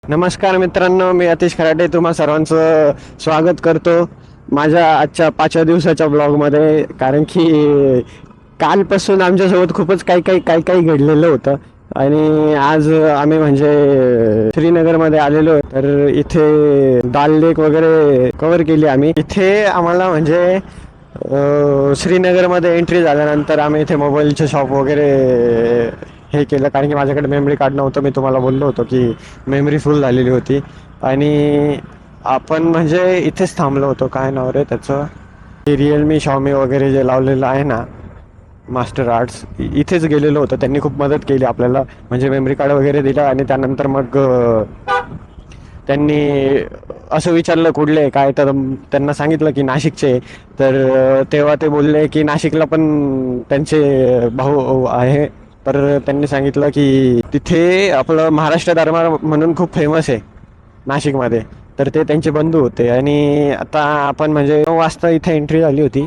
नमस्कार मित्रांनो, मी अतिश खराटे तुम्हा सर्वांचं स्वागत करतो माझ्या आजच्या 5व्या दिवसाच्या ब्लॉगमध्ये. कारण की कालपासून आमच्यासोबत खूपच काही घडलेलं होतं आणि आज आम्ही म्हणजे श्रीनगरमध्ये आलेलो. तर इथे दाल लेक वगैरे कव्हर केली आम्ही. इथे आम्हाला म्हणजे श्रीनगरमध्ये एंट्री झाल्यानंतर आम्ही इथे मोबाईलचे शॉप वगैरे हे केलं. कारण की माझ्याकडे मेमरी कार्ड नव्हतं. मी तुम्हाला बोललो होतो की मेमरी फुल झालेली होती. आणि आपण म्हणजे इथेच थांबलो होतो. काय नाव रे त्याचं, रिअलमी शॉमी वगैरे जे लावलेलं आहे ना, मास्टर आर्ट्स, इथेच गेलेलो होतो. त्यांनी खूप मदत केली आपल्याला, म्हणजे मेमरी कार्ड वगैरे दिलं. आणि त्यानंतर मग त्यांनी असं विचारलं कुठले काय, तर त्यांना सांगितलं की नाशिकचे. तर तेव्हा ते बोलले की नाशिकला पण त्यांचे भाऊ आहे. तर त्यांनी सांगितलं की तिथे आपलं महाराष्ट्र दरबार म्हणून खूप फेमस आहे नाशिकमध्ये. तर ते त्यांचे बंधू होते. आणि आता आपण म्हणजे 9 वाजता इथे एंट्री झाली होती.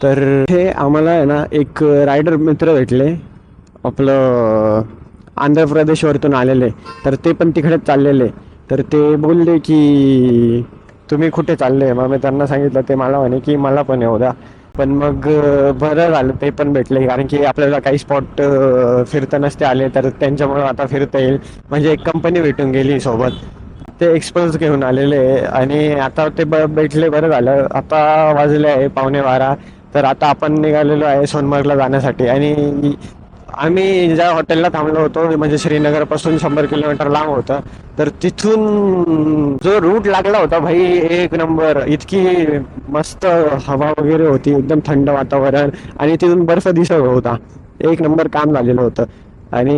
तर हे आम्हाला आहे ना एक रायडर मित्र भेटले, आपलं आंध्र प्रदेशवरतून आलेले. तर ते पण तिकडेच चाललेले. तर ते बोलले की तुम्ही कुठे चालले. मग मी त्यांना सांगितलं. ते मला म्हणे की मला पण येऊ द्या. पण मग बरं झालं ते पण भेटले. कारण की आपल्याला काही स्पॉट फिरता नसते आले, तर त्यांच्यामुळं आता फिरता येईल. म्हणजे एक कंपनी भेटून गेली सोबत. ते एक्सपर्ट्स घेऊन आलेले. आणि आता ते भेटले, बरं झालं. आता वाजले आहे 11:15. तर आता आपण निघालेलो आहे सोनमर्गला जाण्यासाठी. आणि आम्ही ज्या हॉटेलला थांबलो होतो म्हणजे श्रीनगरपासून 100 किलोमीटर लांब होतं. तर तिथून जो रूट लागला होता भाई, एक नंबर. इतकी मस्त हवा वगैरे होती, एकदम थंड वातावरण. आणि तिथून बर्फ दिसत होता. एक नंबर काम झालेलं होतं. आणि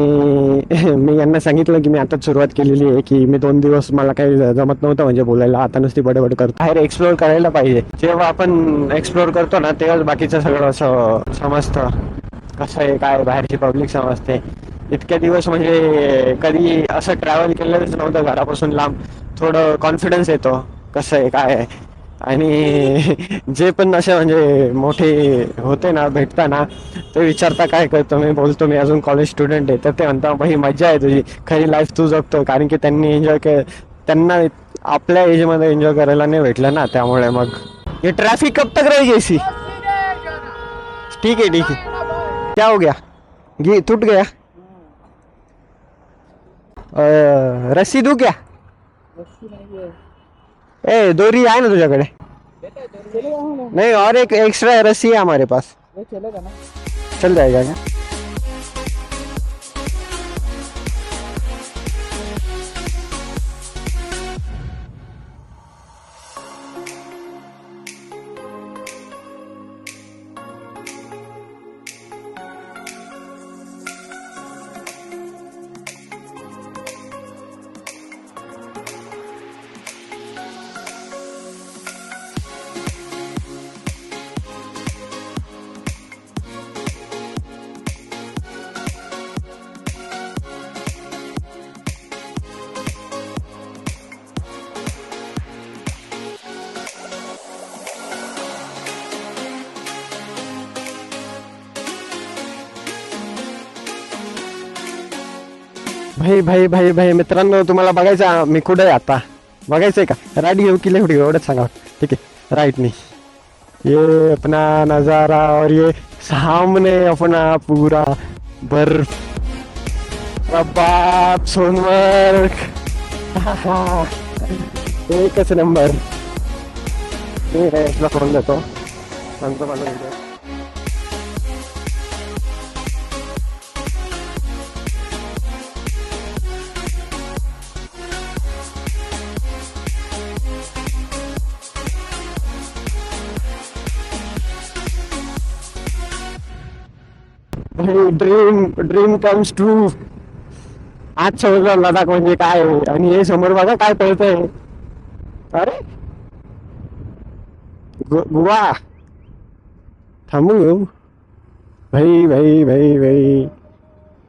मी यांना सांगितलं की मी आताच सुरुवात केलेली आहे, की मी 2 दिवस मला काही जमत नव्हतं म्हणजे बोलायला. आता नुसती बडबड करतो. बाहेर एक्सप्लोर करायला पाहिजे. जेव्हा आपण एक्सप्लोर करतो ना, तेव्हाच बाकीचं सगळं असं समजतं कसं आहे काय, बाहेरची पब्लिक समजते. इतक्या दिवस म्हणजे कधी असं ट्रॅव्हल केलेलंच नव्हतं घरापासून लांब. थोडं कॉन्फिडन्स येतो कसं आहे काय आहे. आणि जे पण असे म्हणजे मोठे होते ना भेटताना, ते विचारता काय करतो. मी बोलतो मी अजून कॉलेज स्टुडंट आहे. तर ते म्हणता भाई मजा आहे तुझी, खरी लाईफ तू जगतो. कारण की त्यांनी एन्जॉय त्यांना आपल्या एजमध्ये एन्जॉय करायला नाही भेटलं ना, त्यामुळे. मग ये ट्रैफिक कब तक रहेगी ऐसी. ठीक है ठीक है. क्या हो गया, घी टूट गया. रस्सी दूं क्या. ए दोरी आहे ना तुझ्याकडे. नहीं, और एक एक्स्ट्रा रस्सी है हमारे पास. चल जाएगा क्या. भाई भाई भाई भाई मित्रांनो, तुम्हाला बघायचं मी कुठे आहे आता, बघायचंय का. राईट घेऊ की लेफ्ट घेऊ एवढंच सांगा. ठीक है, राईट नहीं. ये अपना नज़ारा और ये सामने अपना पूरा बर्फ, बाप सोनमर्ग. एकच नंबर. मी रेसला फोन देतो, सांगतो मला video. Dream dream comes true. आज समजलं लडाख म्हणजे काय आहे. आणि हे समोर बघा काय पळतंय. अरे गोवा. थांबू घेऊ. भाई भाई भाई भाई,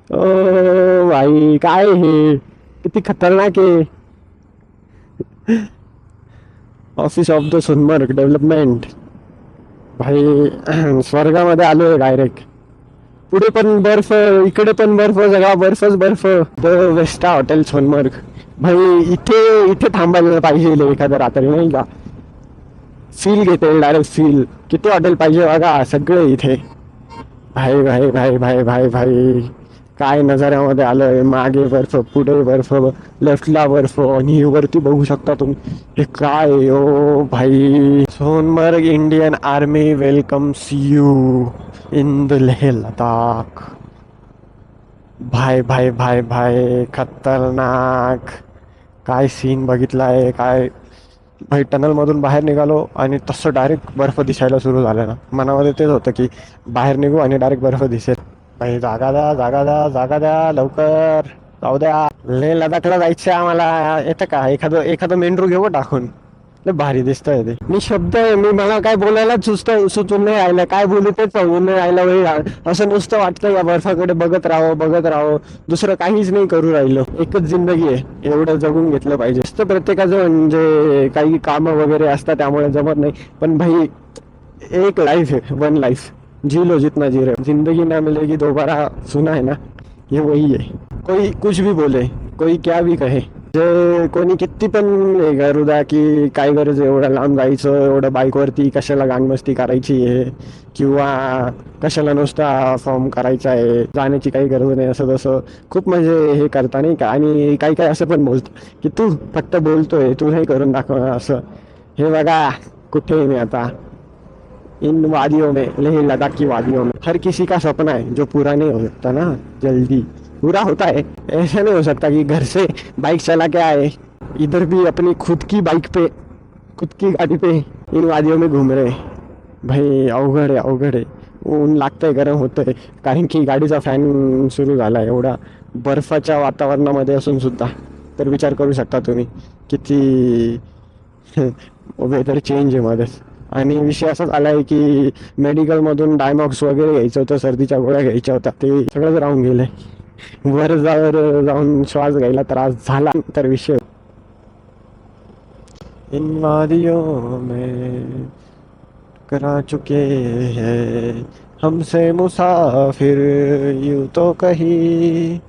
ओ भाई काय हे, किती खतरनाक आहे. Office of the Sonamarg development. भाई स्वर्गामध्ये आलोय डायरेक्ट. पुढे पण बर्फ, इकडे पण बर्फ, सगळा बर्फच बर्फ. The Vesta hotel Sonamarg. भाई इथे इथे थांबायला पाहिजे एखादं रात्री नाही का. फील घेते डायरेक्ट फील. किती हॉटेल पाहिजे बघा, सगळे इथे. भाई भाई भाई भाई भाई भाई काय नजाऱ्यामध्ये आलोय. मागे बर्फ, पुढे बर्फ, लेफ्टला बर्फ आणि वरती बघू शकता तुम्ही. हे काय ओ भाई. Sonamarg Indian army welcomes you in the Leh Ladakh. भाई भाई भाई भाई खतरनाक. काय सीन बघितलाय काय. भाई टनल मधून बाहेर निघालो आणि तसं डायरेक्ट बर्फ दिसायला सुरू झालं ना. मनामध्ये तेच होतं की बाहेर निघू आणि डायरेक्ट बर्फ दिसेल. भाई जागा द्या, जागा द्या, जागा द्या, लवकर जाऊ द्या. लेह लडाखला जायचं आम्हाला. येतं का एखादं एखादं मेंढरू घेऊ टाकून. लय भारी दिसतंय ते. मी शब्द मी मला काय बोलायला सुचून नाही राहिलं. काय बोलू तेच सांगून नाही राहिलं भाई. असं नुसतं वाटतं या बर्फाकडे बघत राहावं बघत राहावं. दुसरं काहीच नाही करू राहिलो. एकच जिंदगी आहे, एवढं जगून घेतलं पाहिजे. नुसतं प्रत्येकाचं म्हणजे काही कामं वगैरे असतात त्यामुळे जमत नाही. पण भाई एक लाइफ है, वन लाइफ, जी लो जितना जी रहे. जिंदगी ना मिलेगी दोबारा, सुना है ना, ये वही है. कोई कुछ भी बोले, कोई क्या भी कहे, जे कोणी किती पण हे करू द्या की काय गरज आहे एवढं लांब जायचं, एवढं बाईकवरती कशाला गाणमस्ती करायची आहे किंवा कशाला नुसता फॉर्म करायचा आहे, जाण्याची काही गरज नाही असं तसं खूप म्हणजे हे करता नाही का. आणि काही काही असं पण बोलतं की तू फक्त बोलतोय, तू नाही करून दाखव असं. हे बघा कुठे आहे मी आता. इन वादियों में, लेह लद्दाख की वादियों में हर किसी का सपना है जो पूरा नहीं हो सकता ना जल्दी, पूरा होता है. ऐसा नहीं हो सकता कि घर से बाइक चला के आए, इधर भी अपनी खुद की बाइक पे, खुद की गाड़ी पे इन वादियों में घूम रहे. भाई अवघड आहे, अवघड आहे. ऊन लागतंय, गरम होतंय कारण की गाडीचा फॅन सुरू झाला आहे एवढा बर्फाच्या वातावरणामध्ये असून सुद्धा. तर विचार करू शकता तुम्ही किती वेदर चेंज आहे मध्येच. आणि विषय असा झाला आहे की मेडिकलमधून डायमॉक्स वगैरे घ्यायचं होतं, सर्दीच्या गोळ्या घ्यायच्या होत्या, ते सगळंच राहून गेलंय. वर जाऊन श्वास घ्यायला त्रास झाला तर विषय. इन वादियों में करा चुके हैं हमसे मुसाफिर, यूं तो कहीं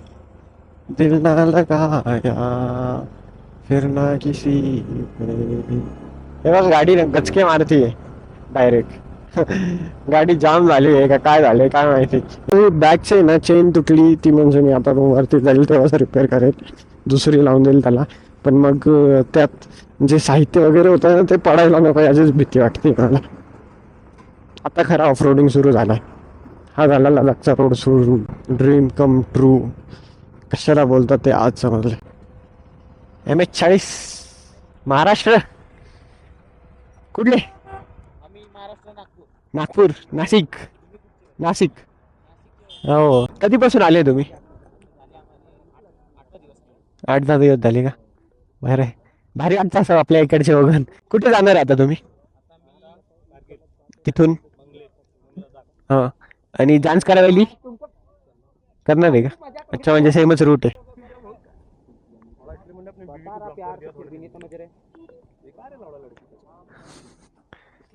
दिल ना लगाया फिर ना किसी पे. हे बघ गाडी गचके मारतीये डायरेक्ट. गाडी जाम झाली आहे का काय झालंय काय माहिती. बॅगची ना चेन तुटली ती, म्हणजे मी आता वरती जाईल तेव्हाच रिपेअर करेल, दुसरी लावून देईल त्याला. पण मग त्यात जे साहित्य वगैरे होतं ना ते पडायला नको याचीच भीती वाटते मला. आता खरा ऑफरोडिंग सुरू झालाय. हा झाला लडाखचा रोड सुरू. ड्रीम कम ट्रू कशाला बोलतात ते आज समजलं. MH40 महाराष्ट्र कुठले. नागपूर, नाशिक, नाशिक. हो कधीपासून आले तुम्ही. 8-10 दिवस झाले का. बरं भारी वाटतं असं आपल्या इकडचे वगैरे. कुठे जाणार आहे आता तुम्ही तिथून. हा आणि डान्स करायला करणार आहे का. अच्छा म्हणजे सेमच रूट आहे.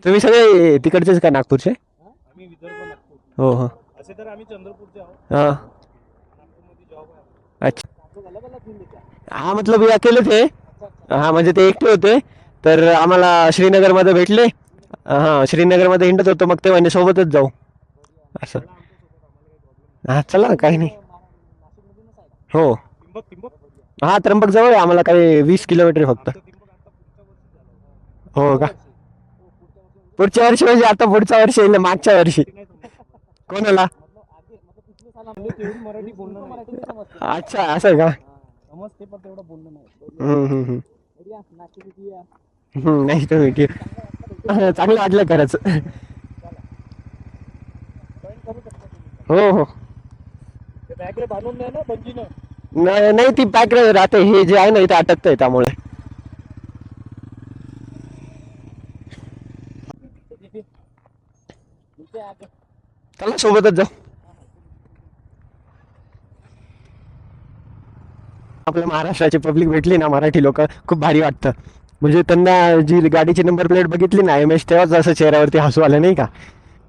तुम्ही सगळे तिकडचेच का नागपूरचे. हो हो हा अच्छा. हा मतलब हे अकेले थे. हा म्हणजे ते एकटे होते तर आम्हाला श्रीनगरमध्ये भेटले. हा श्रीनगरमध्ये हिंडत होतो मग ते म्हणजे सोबतच जाऊ असं. हा चला काही नाही. हो हा त्र्यंबक जवळ आहे आम्हाला, काही 20 किलोमीटर फक्त. हो का. पुढच्या वर्षी म्हणजे आता पुढच्या वर्षी येईल मागच्या वर्षी. कोणाला. अच्छा असं आहे का. नाही तुम्ही चांगलं वाटलं खरंच. हो हो नाही ती पॅक राहते. हे जे आहे ना इथे अटकतंय त्यामुळे. चला सोबतच जाऊ. आपल्या महाराष्ट्राची पब्लिक भेटली ना, मराठी लोक खूप भारी वाटतं. म्हणजे त्यांना जी गाडीची नंबर प्लेट बघितली ना MS तेव्हाच असं चेहऱ्यावरती हसू आलं नाही का.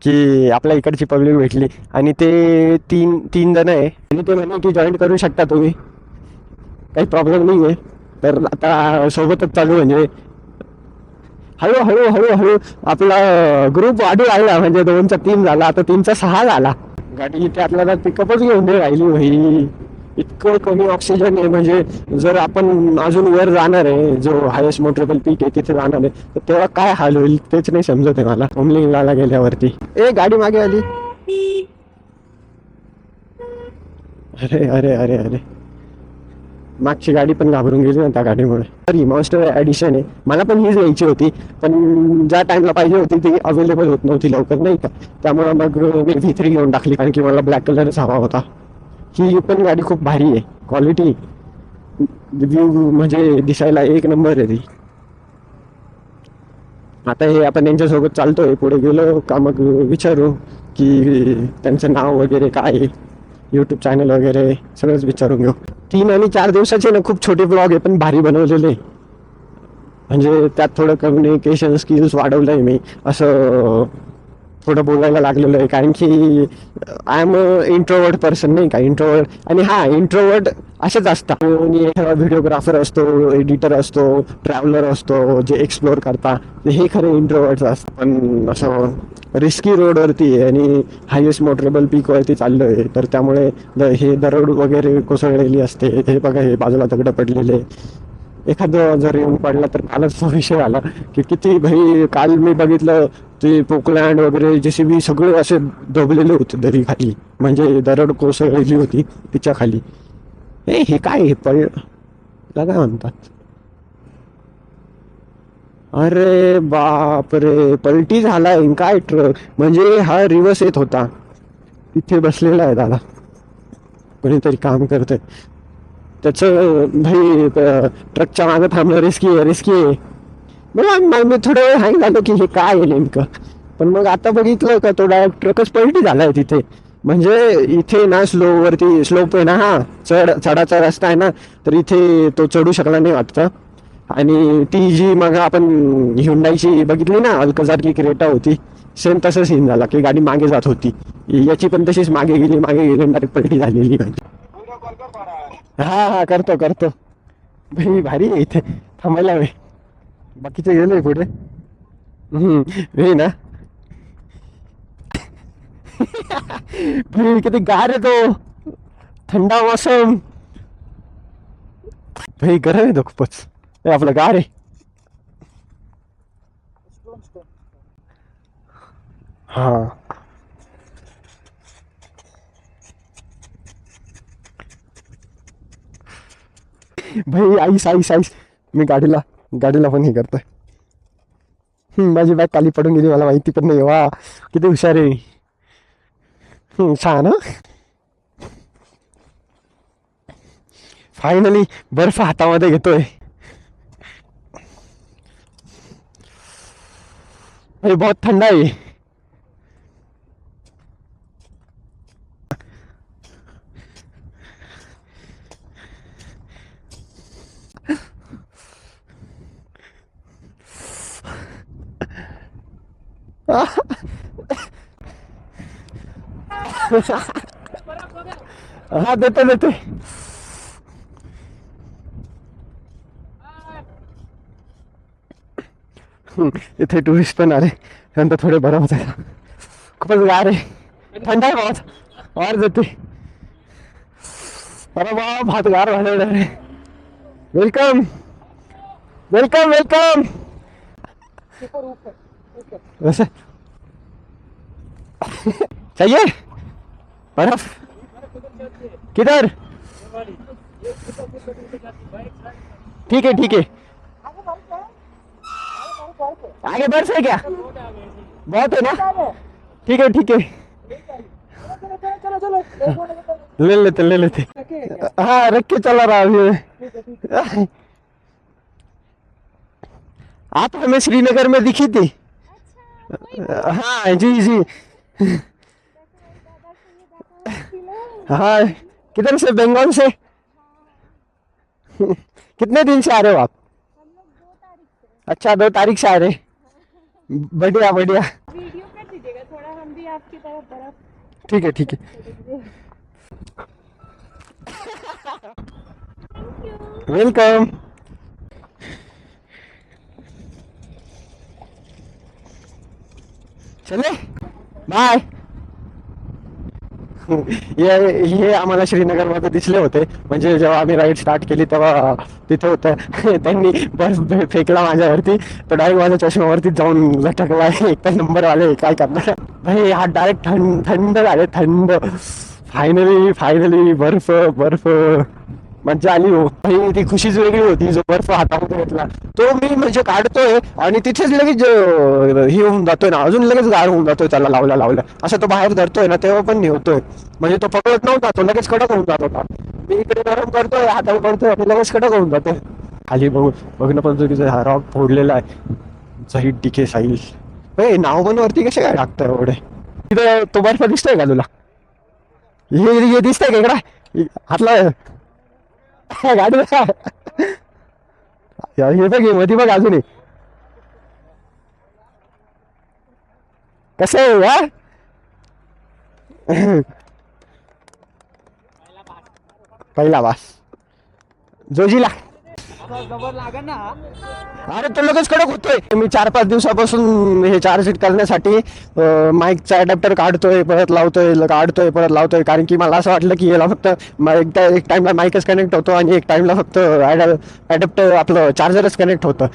की आपल्या इकडची पब्लिक भेटली आणि ते तीन तीन जण आहे आणि ते म्हणे की जॉईन करू शकता तुम्ही, काही प्रॉब्लेम नाही आहे. तर आता सोबतच चालू म्हणजे हळूहळू हळूहळू आपला ग्रुप वाढू लागला, म्हणजे 2चा 3 झाला, आता 3चा 6 झाला. गाडी इथे आपल्याला पिकअपच घेऊन नाही राहिली भाई. इतकं कमी ऑक्सिजन आहे, म्हणजे जर आपण अजून वर जाणार आहे, जो हायेस्ट मोटरेबल पीक आहे तिथे जाणार आहे, तर तेव्हा काय हाल होईल तेच नाही समजत आहे मला उमलिंगला गेल्यावरती. ए गाडी मागे आली. अरे अरे अरे अरे, मागची गाडी पण घाबरून गेली ना त्या गाडीमुळे. तरी मॉन्स्टर ॲडिशन आहे, मला पण हीच घ्यायची होती, पण ज्या टाइमला पाहिजे होती ती अवेलेबल होत नव्हती लवकर नाही का, त्यामुळे मग मी V3 घेऊन टाकली, कारण की मला ब्लॅक कलरच हवा होता. ही पण गाडी खूप भारी आहे, क्वालिटी व्ह्यू म्हणजे दिसायला एक नंबर आहे ती. आता हे आपण यांच्यासोबत चालतोय, पुढे गेलो का मग विचारू की त्यांचं नाव वगैरे काय आहे, यूट्यूब चॅनल वगैरे सगळंच विचारून घेऊ. 3 आणि 4 दिवसाचे ना खूप छोटे ब्लॉग आहे, पण भारी बनवलेले. म्हणजे त्यात थोडं कम्युनिकेशन स्किल्स वाढवलं आहे मी, असं थोडं बोलायला लागलेलं आहे, कारण की आय एम इंट्रोवर्ट पर्सन नाही का, इंट्रोवर्ट. आणि हा इंट्रोवर्ट असेच असतात, आणि एखादा व्हिडिओग्राफर असतो, एडिटर असतो, ट्रॅव्हलर असतो, जे एक्सप्लोअर करता, हे खरे इंट्रोवर्ट्स असतात. पण असं रिस्की रोडवरती आहे आणि हायेस्ट मोटरेबल पीकवरती चाललो आहे, तर त्यामुळे हे दरड वगैरे कोसळलेली असते. हे बघा, हे बाजूला दगडं पडलेले, एखादं जर येऊन पडला तर. कालच तो विषय आला की किती भाई, काल मी बघितलं ते पोकलँड वगैरे JCB सगळे असे दबलेले होते दरी खाली, म्हणजे दरड कोसळलेली होती तिच्या खाली. हे काय, हे काय म्हणतात, अरे बाप रे, पलटी झालाय काय ट्रक, म्हणजे हा रिवर्स येत होता, तिथे बसलेला आहे दादा, कोणीतरी काम करतंय त्याचं भाई, ट्रकच्या मागे थांबणं रिस्की आहे, रिस्की आहे. मग मी थोडा वेळ हँग झालो की हे काय आहे नेमकं, पण मग आता बघितलं का तो डायरेक्ट ट्रकच पलटी झालाय तिथे. म्हणजे इथे ना स्लोप आहे ना, हा चढाचा रस्ता आहे ना, तर इथे तो चढू शकला नाही वाटतं. आणि ती जी मग आपण ह्युंडाईची बघितली ना अल्कजार की क्रेटा होती, सेम तसं सीन झाला की गाडी मागे जात होती, याची पण तशीच मागे गेली डायरेक्ट पलटी झालेली. हा हा, करतो करतो भाई, भारी आहे इथे थांबायला हवे. बाकीचे गेले पुढे. हे ना भाई, किती गार आहे तो, थंडा मौसम भाई, गरम आहे तो खूपच. हे आपलं गार आहे. हा भाई, आईस आईस आईस, मी गाडीला पण हे करतोय. माझी बॅग खाली पडून गेली, मला माहिती पण नाही. वा, किती हुशार आहे. छान. फायनली बर्फ हातामध्ये घेतोय. भाई बहुत ठंडा है ये. हाँ, देते देते. इथे टुरिस्ट पण आले, त्यानंतर थोडे बरं होत आहे. खूपच गार आहे, थंड आहे बहुत. और देते. अरे वा, बहुत गार झालेलं आहे. Welcome welcome welcome. वैसे चाहिए बर्फ, किधर? ठीक है ठीक है. आगे बर्फ है क्या? बहुत है ना. ठीक है ठीक है, ले लेते. हाँ, रख के चला रहा अभी. आप हमें श्रीनगर में दिखी थी. हाँ जी जी. हाँ, किधर से? बंगाल से. कितने दिन से आ रहे हो आप? अच्छा, 2 तारीख से आ रहे. बढ़िया बढ़िया. वीडियो कर दीजिएगा थोड़ा, हम आपकी तरफ बर्फ ठीक है ठीक है, वेलकम। चले बाय। हे आम्हाला श्रीनगरमध्ये दिसले होते, म्हणजे जेव्हा आम्ही राईड स्टार्ट केली तेव्हा तिथे होतं. त्यांनी बर्फ फेकला माझ्यावरती, तो डायरेक्ट माझ्या चष्म्यावरती जाऊन लटकला. एक तर नंबर आले काय करणार भाई, हा डायरेक्ट थंड थंड झाले, थंड. फायनली फायनली बर्फ बर्फ, मज्जा आली हो भाई, ती खुशीच वेगळी होती. जो बर्फ हातामध्ये घेतला तो मी म्हणजे काढतोय आणि तिथेच लगेच हे होऊन जातोय ना, अजून लगेच गार होऊन जातोय त्याला लावल्या लावल्या. असं तो बाहेर धरतोय ना तेव्हा पण नाही होतोय, म्हणजे तो पकडत नव्हता, तो लगेच कडक होऊन जात होता. मी इकडे गरम करतोय, हातावर करतोय आणि लगेच कडक होऊन जातोय. खाली बघू बघणं पण चुकीचं, हा रॉक फोडलेला आहे. झहीद डिके साईल, नाव पण वरती कसे काय टाकतोय एवढे. तिथं तो बर्फ दिसतोय का तुला? हे दिसतंय का इकडं हातला गाडी हे बघ, हे मध्ये बघ अजूनही कसं आहे या. पहिला वास जोजीला. अरे तो लगेच कडक होतोय. मी 4-5 दिवसापासून हे चार्ज शीट करण्यासाठी माईकचा अडॅप्टर काढतोय परत लावतोय, काढतोय परत लावतोय, कारण की मला असं वाटलं की याला फक्त एकदा एक टाइमला माईकच कनेक्ट होतो आणि एक टाइमला फक्त अडॅप्टर आपलं चार्जरच कनेक्ट होतं.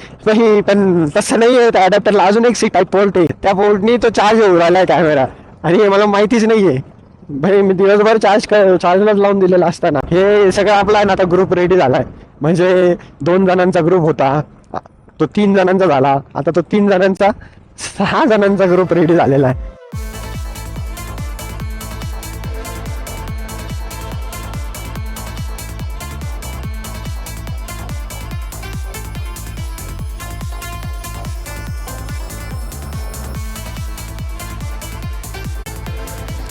पण तसं नाही आहे, त्या अडॅप्टरला अजून एक सी टाईप पोर्ट आहे, त्या पोर्टनी तो चार्ज होऊ राहिलाय कॅमेरा, आणि हे मला माहितीच नाहीये भाई. मी दिवसभर चार्जलाच लावून दिलेला असताना हे सगळं आपला आहे ना, आता ग्रुप रेडी झालाय. म्हणजे 2 जणांचा ग्रुप होता, तो 3 जणांचा झाला, आता तो 3 जणांचा 6 जणांचा ग्रुप रेडी झालेला आहे.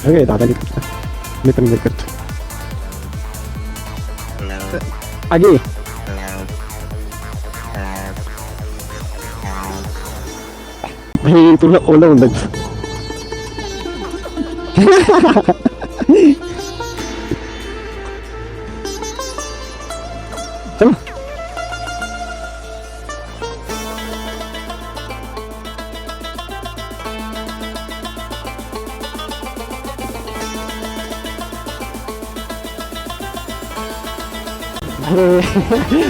हे दादा मी पण हे करतो आगे. भाई तुला ओलं होऊन जाईल. चल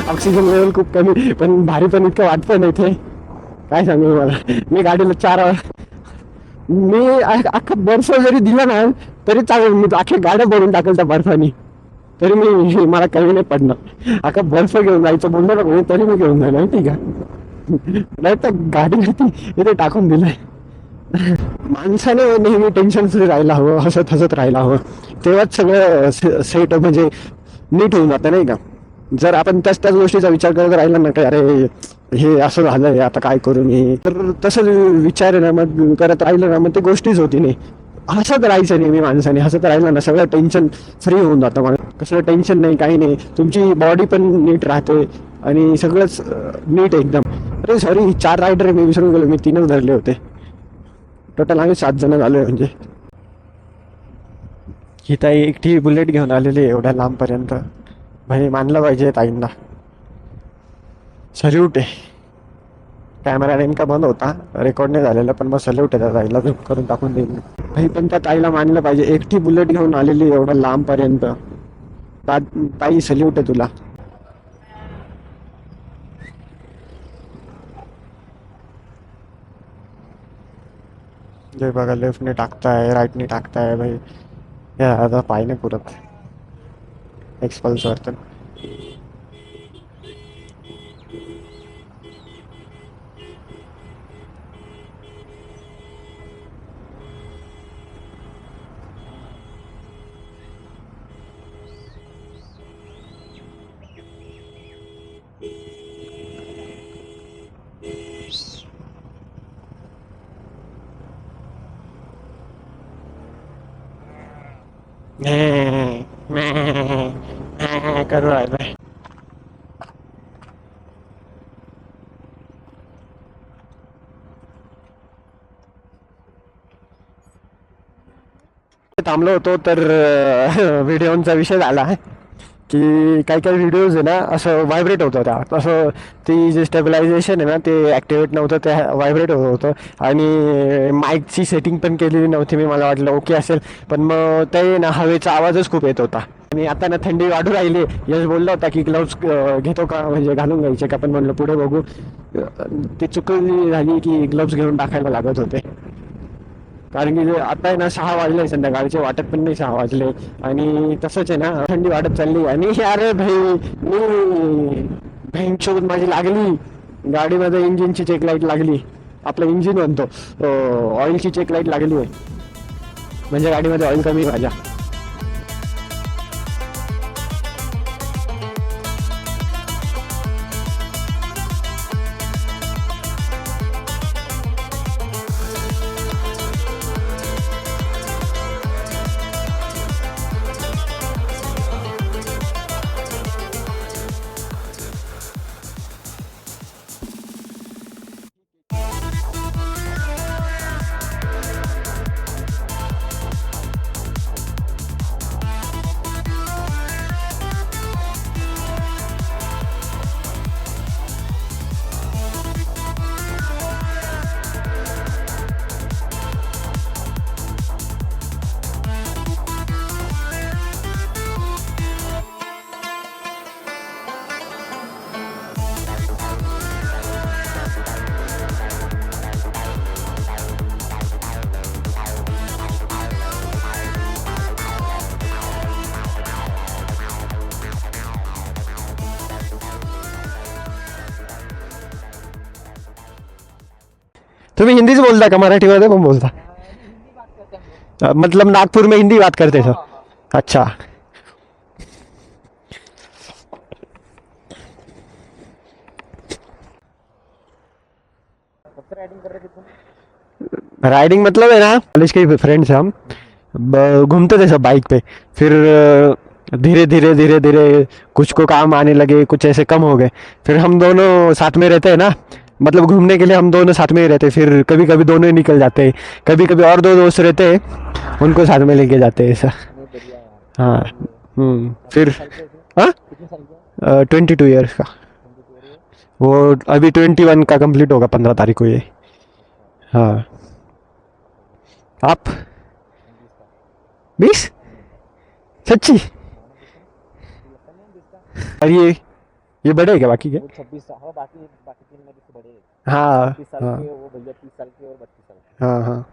ऑक्सिजन लेवल खूप कमी, पण भारी पण इतकं वाटतं नाही ते, काय सांगू तुम्हाला. मी गाडीला 4 मी अख्खा बर्फ जरी दिला ना तरी चालेल, मी अख्ख्या गाड्या भरून टाकेल त्या बर्फानी, तरी मी मला कमी नाही पडणार. अख्खा बर्फ घेऊन जायचं बोललो ना कोणी तरी मी घेऊन जाईल माहिती का. नाही तर गाडीवरती इथे टाकून दिलंय. माणसाने नेहमी टेन्शन फ्री राहायला हवं, हसत हसत राहायला हवं, तेव्हाच सगळं सेट म्हणजे नीट होऊन जातं नाही का. जर आपण त्याच गोष्टीचा विचार करत राहिला ना, की अरे हे असं झालंय आता काय करू मी, तर तसं विचार ना मग करत राहिलं ना, मग ते गोष्टीच होती नाही. हसत राहायचं नेहमी माणसाने, हसत राहिलं ना सगळं टेन्शन फ्री होऊन जातं. मला कसलं टेन्शन नाही, काही नाही, तुमची बॉडी पण नीट राहते आणि सगळंच नीट एकदम. अरे सॉरी, 4 रायडर मी विसरून गेलो, मी 3च धरले होते. टोटल आम्ही 7 जण झालोय. म्हणजे ही ताई एकटी बुलेट घेऊन आलेली आहे एवढ्या लांबपर्यंत, भाई मानलं पाहिजे ताईंना. सल्यूट आहे. कॅमेरा नेमका बंद होता, रेकॉर्ड नाही झालेला, पण मग सल्यूट आहे त्या ताईला, झूम करून टाकून देईल भाई. पण त्या ताईला मानलं पाहिजे, एकटी बुलेट घेऊन आलेली एवढ्या लांबपर्यंत. ताई सल्यूट आहे तुला. जे बघा लेफ्टने टाकताय, राईटने टाकताय भाई, या आता पाय नाही पुरत एक्सपल्स वरतून. करू राहिलं. थांबलो होतो तर व्हिडिओचा विषय झाला की काही काही व्हिडिओज आहे ना असं व्हायब्रेट होत होत्या, असं ती जे स्टेबिलायझेशन आहे ना ते ॲक्टिवेट नव्हतं, ते व्हायब्रेट होत होतं. आणि माईकची सेटिंग पण केलेली नव्हती मी, मला वाटलं ओके असेल, पण मग ते ना हवेचा आवाजच खूप येत होता. आणि आता ना थंडी वाढू राहिली. यश बोलला होता की ग्लव्स घेतो का, म्हणजे घालून घ्यायचे का, पण म्हणलं पुढे बघू. ती चुकली झाली की ग्लव्स घेऊन टाकायला लागत होते. कारण की आता आहे ना 6 वाजले संध्याकाळचे, वाटत पण नाही 6 वाजले. आणि तसंच आहे ना थंडी वाढत चालली. आणि अरे भाई, मी बँकसोबत माझी लागली गाडीमध्ये, इंजिनची चेक लाईट लागली. आपलं इंजिन म्हणतो, ऑइलची चेक लाईट लागली आहे, म्हणजे गाडीमध्ये ऑइल कमी आहे माझ्या. तुम्ही हिंदीच बोलता का, मराठीमध्ये पण बोलता? मतलब नागपुर में हिंदी बात करते सर? अच्छा. राइडिंग मतलब है ना, कॉलेज के फ्रेंड्स हैं हम, घूमते थे सब बाइक पे. फिर धीरे धीरे धीरे धीरे कुछ को काम आने लगे, कुछ ऐसे कम हो गए. फिर हम दोनों साथ में रहते हैं ना, मतलब घूमने के लिए हम दोनों साथ में ही रहते हैं. फिर कभी कभी दोनों ही निकल जाते हैं, कभी कभी और 2 दोस्त रहते हैं, उनको साथ में लेके जाते हैं ऐसा. हाँ. फिर हाँ, 22 ईयर्स का. वो अभी 21 का कंप्लीट होगा 15 तारीख को ये. हाँ. आप 20? सच्ची? और ये बड़े है क्या बाकी के? 26 साल, हाँ, बाकी बाकी 3 मेरे से बड़े हैं। हाँ 30 साल हाँ के, वो भैया 30 साल के और 32 साल के। हाँ हाँ.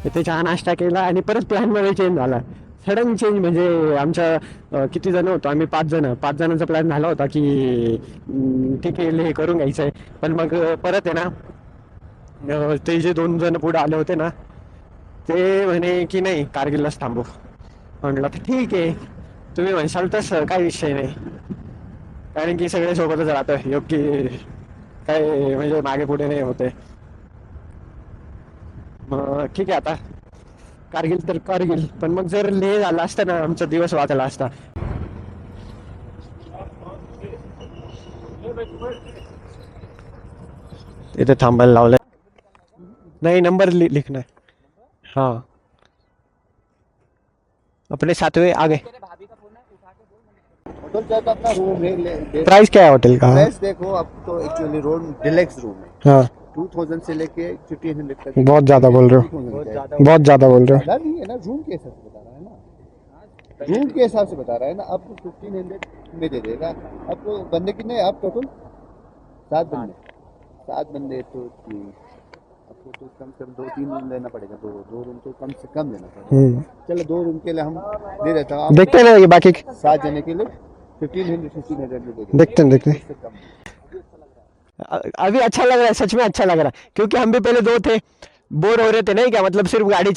इथे चहा नाश्ता केला आणि परत प्लॅनमध्ये चेंज झाला. सडन चेंज म्हणजे आमच्या किती जण होतो आम्ही, 5 जणांचा प्लॅन झाला होता की ठीक आहे हे करून घ्यायचं आहे. पण मग परत आहे ना, ते जे 2 जण पुढे आले होते ना, ते म्हणे की नाही कारगिललाच थांबू. म्हटलं तर ठीक आहे, तुम्ही म्हणशाल तसं काही विषय नाही, कारण की सगळे सोबतच राहतोय, योग्य काय म्हणजे मागे पुढे नाही होते. मग ठीक आहे, आता कारगिल तर कारगिल, पण मग जर लेह झाला असता ना आमचा दिवस वाचला असता. इथे थांबायला लावलंय. नहीं, नंबर लिखना है. हाँ, अपने 7वें आगे. होटल चाहे तो अपना रूम प्राइस क्या है होटल का? प्राइस देखो, अब तो एक्चुअली रूम डिलेक्स रूम है, हाँ, 2000 से लेके 1500 तक। बहुत ज्यादा बोल रहे हो, बहुत ज्यादा बोल रहे हो. ज्यादा नहीं है ना, रूम के हिसाब से बता रहा है ना, रूम के हिसाब से बता रहा है ना. आपको 1500 में दे देगा. आपको बंदे कितने, आप टोटल 7 बंदे, 7 बंदे तो आपको तो कम से कम 2-3 रूम लेना पड़ेगा, 2 रूम तो कम से कम लेना पड़ेगा। चलो 2 रूम के लिए हम दे देता हूँ देखते हैं ना ये बाकी 7 जने के लिए 1500 में दे देंगे। देखते हैं देखते हैं। इससे कम नहीं। अभी अच्छा लग रहा है, सच में अच्छा लग रहा है, क्योंकि हम भी पहले दो थे, बोर हो रहे थे नहीं क्या, मतलब सिर्फ गाड़ी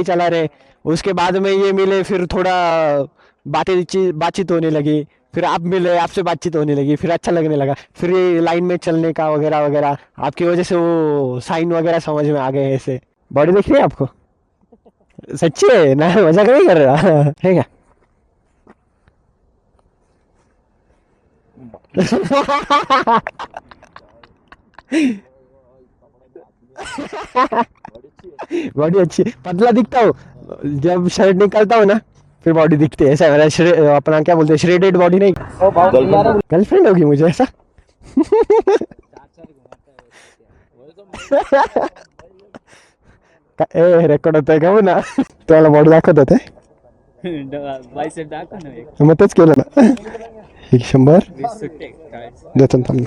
चला रहे, उसके बाद में ये मिले, फिर थोड़ा बातचीत होने लगी, फिर आप मिले, आपसे बातचीत होने लगी, फिर अच्छा लगने लगा, फिर ये लाइन में चलने का वगैरह वगैरह, आपकी वजह से वो साइन वगैरह समझ में आ गए ऐसे। बॉडी दिख रही है आपको? सच्ची है ना, मजाक नहीं कर रहा है क्या? बॉडी अच्छी है, पतला दिखता हूँ, जब शर्ट निकालता हूँ ना फिर बॉडी दिखती है, ऐसा है मेरा अपना क्या बोलते हैं, श्रेडेड बॉडी नहीं। गर्लफ्रेंड होगी मुझे ऐसा? ए रेकॉर्ड होतंय का ना, त्याला बॉडी दाखवत होते, बायसेप दाखव ना एक. मग तेच केलं ना. 100 वीस सुट्टे 40. देतो ना थांब.